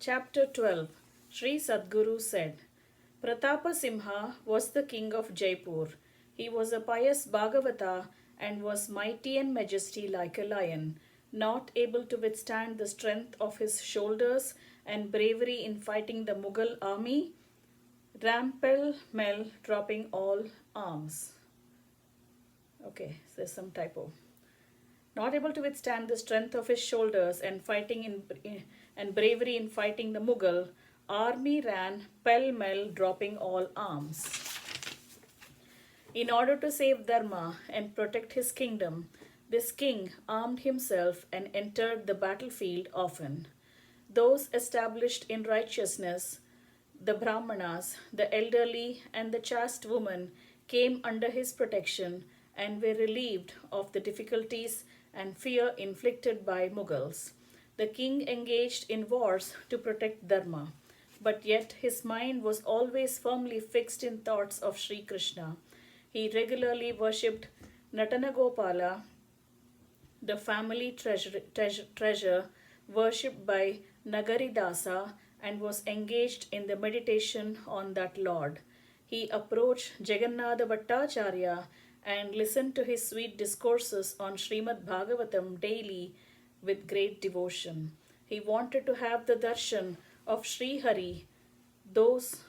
Chapter 12. Sri Sadguru said, Pratapa Simha was the king of Jaipur. He was a pious Bhagavata and was mighty and majesty like a lion, not able to withstand the strength of his shoulders and bravery in fighting the Mughal army, pell-mell dropping all arms. Okay, there's some typo. Not able to withstand the strength of his shoulders and bravery in fighting the Mughal army, ran pell-mell, dropping all arms. In order to save Dharma and protect his kingdom, this king armed himself and entered the battlefield often. Those established in righteousness, the Brahmanas, the elderly, and the chaste women came under his protection and were relieved of the difficulties and fear inflicted by Mughals. The king engaged in wars to protect Dharma, but yet his mind was always firmly fixed in thoughts of Sri Krishna. He regularly worshipped Natanagopala, the family treasure worshipped by Nagaridasa, and was engaged in the meditation on that Lord. He approached Jagannatha Bhattacharya and listened to his sweet discourses on Srimad Bhagavatam daily with great devotion. He wanted to have the darshan of Sri Hari, those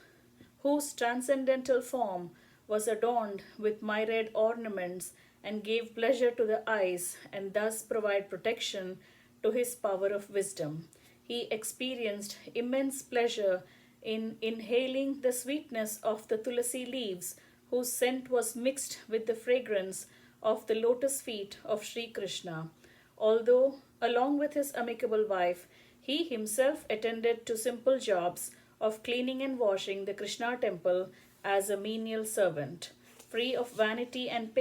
whose transcendental form was adorned with myriad ornaments and gave pleasure to the eyes and thus provide protection to his power of wisdom. He experienced immense pleasure in inhaling the sweetness of the tulasi leaves, whose scent was mixed with the fragrance of the lotus feet of Sri Krishna. Although, along with his amicable wife, he himself attended to simple jobs of cleaning and washing the Krishna temple as a menial servant. Free of vanity and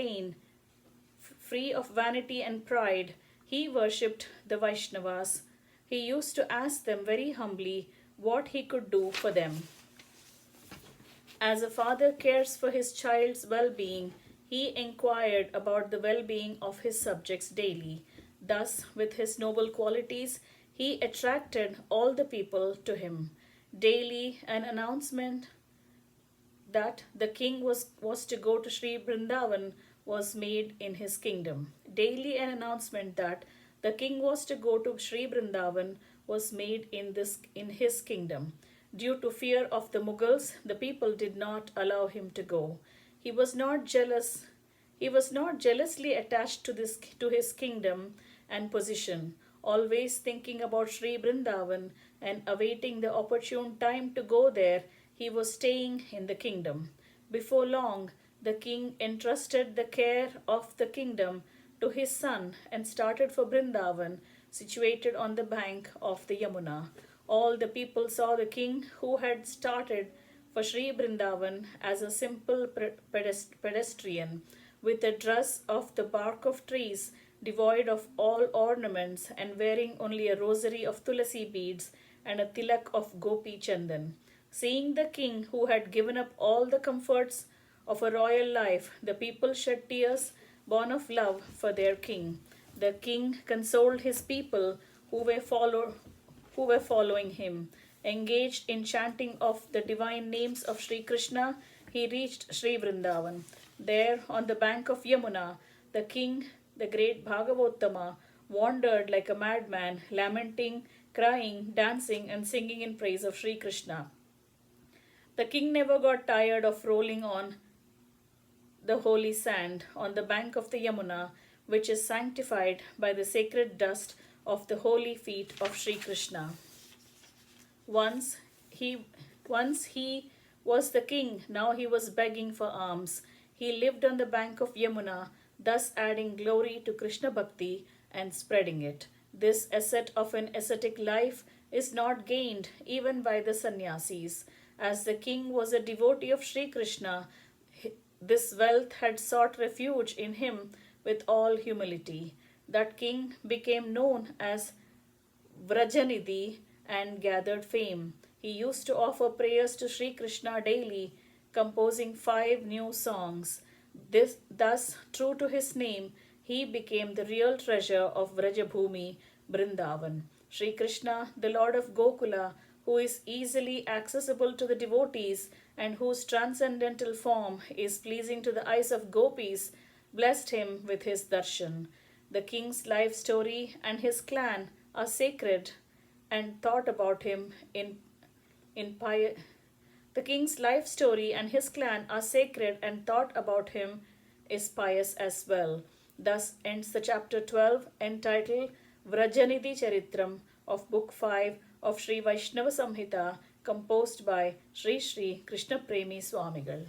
pride, he worshipped the Vaishnavas. He used to ask them very humbly what he could do for them. As a father cares for his child's well-being, he inquired about the well-being of his subjects daily. Thus, with his noble qualities, he attracted all the people to him. Daily, an announcement that the king was to go to Sri Vrindavan was made in his kingdom. Daily, an announcement that the king was to go to Sri Vrindavan was made in his kingdom. Due to fear of the Mughals, the people did not allow him to go. He was not jealously attached to his kingdom and position, always thinking about Sri Vrindavan and awaiting the opportune time to go there. He was staying in the kingdom. Before long, the king entrusted the care of the kingdom to his son and started for Vrindavan, situated on the bank of the Yamuna. All the people saw the king, who had started for Sri Vrindavan as a simple pedestrian, with a dress of the bark of trees, devoid of all ornaments, and wearing only a rosary of tulasi beads and a tilak of gopi chandan. Seeing the king, who had given up all the comforts of a royal life, the people shed tears born of love for their king. The king consoled his people who were following him. Engaged in chanting of the divine names of Sri Krishna, he reached Sri Vrindavan. There, on the bank of Yamuna, the king, the great Bhagavottama, wandered like a madman, lamenting, crying, dancing, and singing in praise of Sri Krishna. The king never got tired of rolling on the holy sand on the bank of the Yamuna, which is sanctified by the sacred dust of the holy feet of Sri Krishna. Once he was the king, now he was begging for alms. He lived on the bank of Yamuna, thus adding glory to Krishna Bhakti and spreading it. This asset of an ascetic life is not gained even by the sannyasis. As the king was a devotee of Sri Krishna, this wealth had sought refuge in him with all humility. That king became known as Vrajanidhi and gathered fame. He used to offer prayers to Sri Krishna daily, composing 5 new songs. Thus, true to his name, he became the real treasure of Vrajabhumi, Brindavan. Sri Krishna, the Lord of Gokula, who is easily accessible to the devotees and whose transcendental form is pleasing to the eyes of gopis, blessed him with his darshan. The king's life story and his clan are sacred and thought about him in pious. The king's life story and his clan are sacred and thought about him is pious as well. Thus ends the chapter 12 entitled Vrajanidhi Charitam of Book 5 of Shri Vaishnava Samhita, composed by Shri Krishna Premi Swamigal.